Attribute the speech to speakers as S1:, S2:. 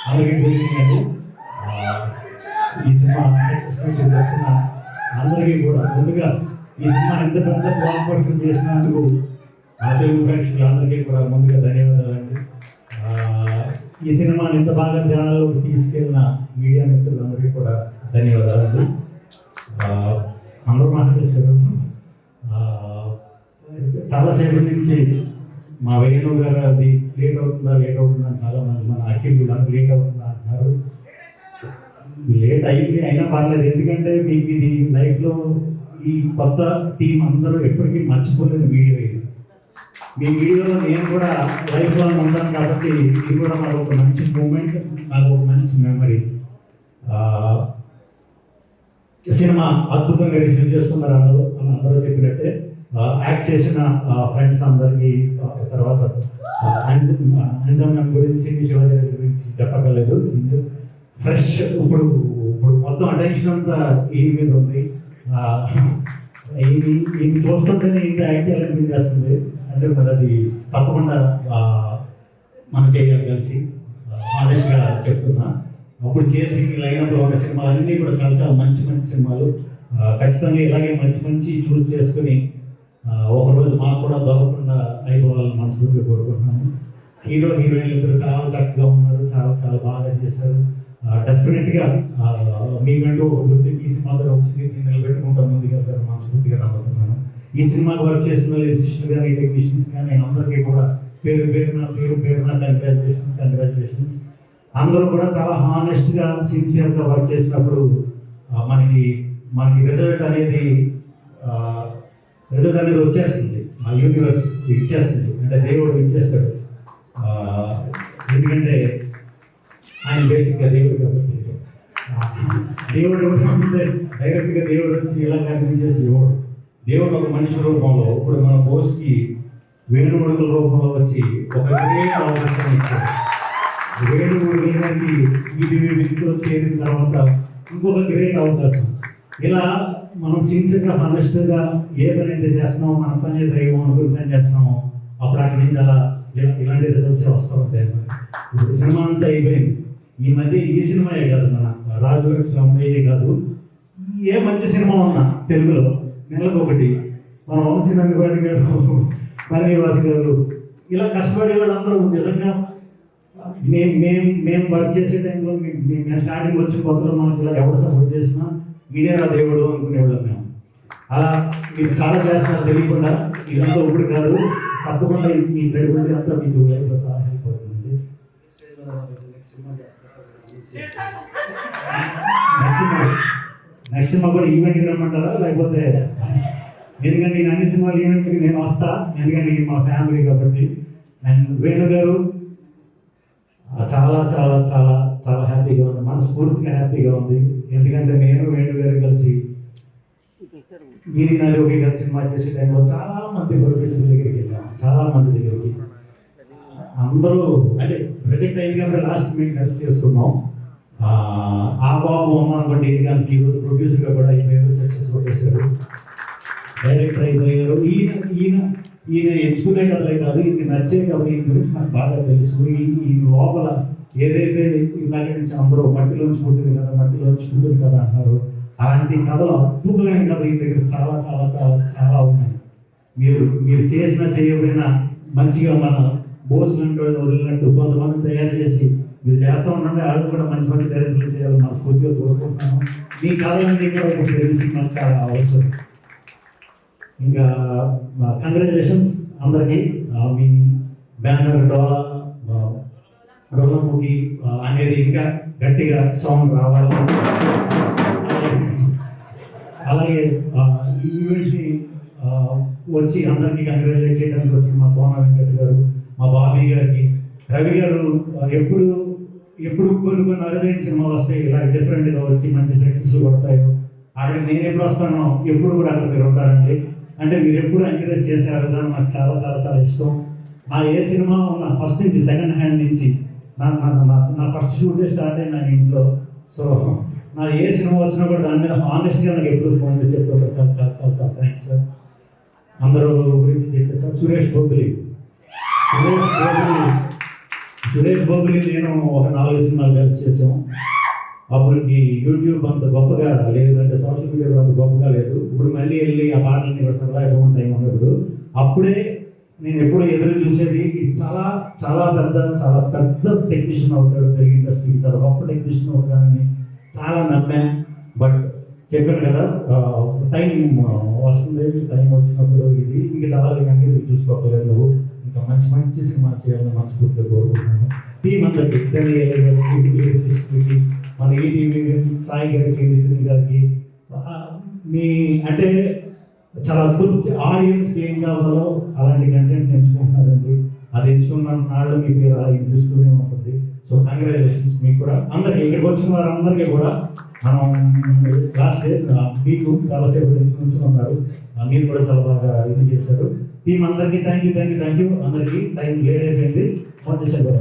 S1: అలాగే అండి ఈ సినిమా సక్సెస్ఫుల్ వచ్చిన అందరికీ కూడా ముందుగా ఈ సినిమా ఎంత పెద్ద బ్లాక్ బస్టర్ చేసినందుకు తెలుగు ప్రేక్షకులందరికీ కూడా ముందుగా ధన్యవాదాలండి. ఈ సినిమాని ఇంత బాగా జనాల్లోకి తీసుకెళ్ళిన మీడియా మిత్రులందరికీ కూడా ధన్యవాదాలండి. అందరూ మాట్లాడేశారు. చాలాసేపు నుంచి మా వేణు గారు అది లేట్ అవుతుందా అని చాలా మంది మన అఖిల్ వీళ్ళందరూ లేట్ అవుతుందా అంటున్నారు. లేట్ అయింది అయినా పర్లేదు, ఎందుకంటే మీకు ఇది లైఫ్లో ఈ కొత్త టీం అందరూ ఎప్పటికీ మర్చిపోలేని వీడియో ఇది. మీ వీడియోలో నేను కూడా లైఫ్లో ఉంటాను కాబట్టి ఇది కూడా నాకు ఒక మంచి మూమెంట్, నాకు ఒక మంచి మెమరీ. సినిమా అద్భుతంగా రిసీవ్ చేసుకున్నారు అందరూ చెప్పినట్టే. యాక్ట్ చేసిన ఫ్రెండ్స్ అందరికీ, తర్వాత అందం గురించి శివాజీ గురించి చెప్పగలేదు. ఫ్రెష్ ఇప్పుడు మొత్తం అటెన్షన్ అంతా ఈ మీద ఉంది. ఇది చూస్తుంటేనే ఇంకా యాక్ట్ చేయాలనిపించేస్తుంది. అంటే మరి అది తప్పకుండా మనం చేయాలి కలిసి, హానెస్ట్గా చెప్తున్నా. అప్పుడు చేసి లైనప్లో ఉన్న సినిమాలు అన్నీ కూడా చాలా చాలా మంచి మంచి సినిమాలు. ఖచ్చితంగా ఇలాగే మంచి చూస్ చేసుకుని ఒకరోజు మాకు కూడా దొరకకుండా అయిపోవాలని మనస్ఫూర్తిగా కోరుకుంటున్నాను. హీరోయిన్లు ఇద్దరు చాలా చక్కగా ఉన్నారు, చాలా చాలా బాగా చేశారు. డెఫినెట్గా మీకంటూ ఒక గుర్తింపు ఈ సినిమా ద్వారా వచ్చింది, నేను నిలబెట్టుకుంటాం ముందుగా మనస్ఫూర్తిగా నమ్ముతున్నాను. ఈ సినిమాకి వర్క్ చేస్తున్న మ్యూజిషియన్ కానీ టెక్నీషియన్స్ కానీ అందరికీ కూడా పేరున కంగ్రాచులేషన్స్. అందరూ కూడా చాలా హానెస్ట్గా సిన్సియర్గా వర్క్ చేసినప్పుడు మనకి రిజల్ట్ అనేది వచ్చేస్తుంది. ఆ యూనివర్స్ ఇచ్చేస్తుంది, అంటే దేవుడు ఇచ్చేస్తాడు. ఎందుకంటే ఆయన బేసిక్గా దేవుడు కాబట్టి దేవుడు ఎవరు డైరెక్ట్గా దేవుడు వచ్చి ఇలా కనిపించేసి ఇవ్వడు. దేవుడు ఒక మనిషి రూపంలో ఇప్పుడు మన బోస్కి వేణుముడుగుల రూపంలో వచ్చి ఒక గ్రేట్ అవకాశం ఇచ్చాడు. వేణుముడుగుల గారికి వీటిలో చేరిన తర్వాత ఇంకొక గ్రేట్ అవకాశం. ఇలా మనం సిన్సియర్గా హానెస్ట్గా ఏ పని అయితే చేస్తున్నామో, మన పని దైవం అనుకుని చేస్తున్నామో, అప్పుడు అక్కడి నుంచి అలా ఇలాంటి రిజల్ట్స్ వస్తూ ఉంటాయి. ఇప్పుడు సినిమా అంతా అయిపోయింది. ఈ మధ్య ఈ సినిమాయే కాదు, మన రాజు అమ్మాయే కాదు, ఏ మంచి సినిమా ఉన్నా తెలుగులో నెలకు ఒకటి మన వంశీ నందిపాటి గారు, పన్నీవాస్ గారు, ఇలా కష్టపడే వాళ్ళందరూ నిజంగా మేము వర్క్ చేసే టైంలో మేము స్టార్టింగ్ వచ్చిన కొత్తలో మాకు ఇలా ఎవరు సపోర్ట్ చేసినా మీరేరా దేవుడు అనుకునేవాళ్ళం మేము. అలా మీరు చాలా చేస్తున్నారు తెలియకుండా. ఇదంతా ఒకటి కాదు, తప్పకుండా ఈ క్రెడిబిలిటీ అంతా మీకు లైఫ్లో చాలా హెల్ప్ అవుతుంది. నెక్స్ట్ సినిమా కూడా ఈవెంట్కి రమ్మంటారా, లేకపోతే? ఎందుకంటే నేను అన్ని సినిమాలు ఈవెంట్కి నేను వస్తా, ఎందుకంటే ఇది మా ఫ్యామిలీ కాబట్టి. అండ్ వేణు గారు చాలా చాలా చాలా చాలా హ్యాపీగా ఉంది, మనస్ఫూర్తిగా హ్యాపీగా ఉంది. ఎందుకంటే నేను వేణు గారు కలిసి నాది ఒకే కలిసి సినిమా చేసే టైంలో చాలా మంది ప్రొడ్యూసర్ దగ్గరికి వెళ్ళాం, చాలా మంది దగ్గరికి. అందరూ అంటే ప్రొజెక్ట్ అయింది కాబట్టి లాస్ట్ మేము కలిసి చేసుకున్నాం. ఆ బాబు అమ్మ అనుకోండి, దానికి ఈరోజు ప్రొడ్యూసర్గా కూడా అయిపోయారు, సక్సెస్ఫుల్ చేశారు, డైరెక్టర్ అయిపోయారు. ఈయన ఎంచుకునే కథలే కాదు, ఇది నచ్చే కథలు ఈయన గురించి నాకు బాగా తెలుసు. ఈ లోపల ఏదైతే ఇలాంటి నుంచి అందరూ మట్టిలోంచి పుట్టింది కదా అంటారు, అలాంటి కథలు అద్భుతమైన కథలు ఈ దగ్గర చాలా చాలా చాలా చాలా ఉన్నాయి. మీరు చేయకపోయినా మంచిగా మన బోసులంటూ వదిలినట్టు కొంతమంది తయారు చేసి మీరు చేస్తూ ఉండండి. వాళ్ళు కూడా మంచి డైరెక్టర్లు చేయాలి మనస్ఫూర్తిగా కోరుకుంటున్నాను. మీ కథలన్నీ కూడా ఒక తెలిసి మనకు చాలా అవసరం. ఇంకా కంగ్రాచులేషన్స్ అందరికీ. మీ బ్యానర్ డోలాముఖి అనేది ఇంకా గట్టిగా సౌండ్ రావాలి. అలాగే ఈ ఈవెంట్ని వచ్చి అందరినీ కంగ్రాచులేట్ చేయడానికి వచ్చిన మా కోన వెంకట్ గారు, మా బాబీ గారికి, రవి గారు ఎప్పుడు కొన్ని అరుదైన సినిమాలు వస్తాయి ఇలా డిఫరెంట్గా వచ్చి మంచి సక్సెస్ కొడతాయో అక్కడ నేను ఎప్పుడు వస్తానో ఎప్పుడు కూడా అక్కడ మీరు ఉంటారండి. అంటే మీరు ఎప్పుడు ఎంకరేజ్ చేశారు, దాన్ని నాకు చాలా చాలా చాలా ఇష్టం. నా ఏ సినిమా ఉన్న ఫస్ట్ నుంచి సెకండ్ హ్యాండ్ నుంచి నా ఫస్ట్ షూటే స్టార్ట్ అయింది నా ఇంట్లో. సో నా ఏ సినిమా వచ్చినా కూడా దాని మీద హానెస్ట్గా నాకు ఎప్పుడు ఫోన్ చేసి చెప్తారు. చాలా చాలా చాలా చాలా థ్యాంక్స్ సార్. అందరూ గురించి చెప్పేసారు. సురేష్ బొబ్బిలి నేను ఒక 4 సినిమాలు కలిసి చేసాం. అప్పటికి యూట్యూబ్ అంత గొప్పగా లేదు, అంటే సోషల్ మీడియా కూడా అంత గొప్పగా లేదు. ఇప్పుడు మళ్ళీ వెళ్ళి ఆ పాటలన్నీ కూడా సరదా ఎటువంటి టైం ఉన్నప్పుడు అప్పుడే నేను ఎప్పుడూ ఎదురు చూసేది, చాలా చాలా పెద్ద టెక్నీషియన్ అవుతాడు తెలుగు ఇండస్ట్రీకి, చాలా గొప్ప టెక్నీషియన్ అవుతాడని చాలా నమ్మాను. బట్ చెప్పాను కదా, టైం వస్తుంది, టైం వచ్చినప్పుడు ఇది ఇంకా చాలా అంగీకరి చూసుకోకలేదు. నువ్వు ఇంకా మంచి సినిమా చేయాలని మనస్ఫూర్తిగా కోరుకుంటున్నాను. టీం అందరికి మన ఈటీవీ సాయి గారికి, నితిన్ గారికి, మీ అంటే చాలా అద్భుత ఆడియన్స్కి ఏం కావాలో అలాంటి కంటెంట్ ఎంచుకుంటున్నారండి. అది ఎంచుకున్న నాళ్ళు మీ పేరు అలా వినిపిస్తూనే ఉంటుంది. సో కంగ్రాచులేషన్స్ మీకు కూడా, అందరికీ ఇక్కడికి వచ్చిన వారందరికీ కూడా. మనం లాస్ట్ డే మీకు చాలాసేపు నుంచి ఉన్నారు, మీరు కూడా చాలా బాగా ఇది చేశారు. టీం అందరికీ థ్యాంక్ యూ. అందరికీ టైం లేట్ అయిపోయింది. ఫోన్ చేశారు.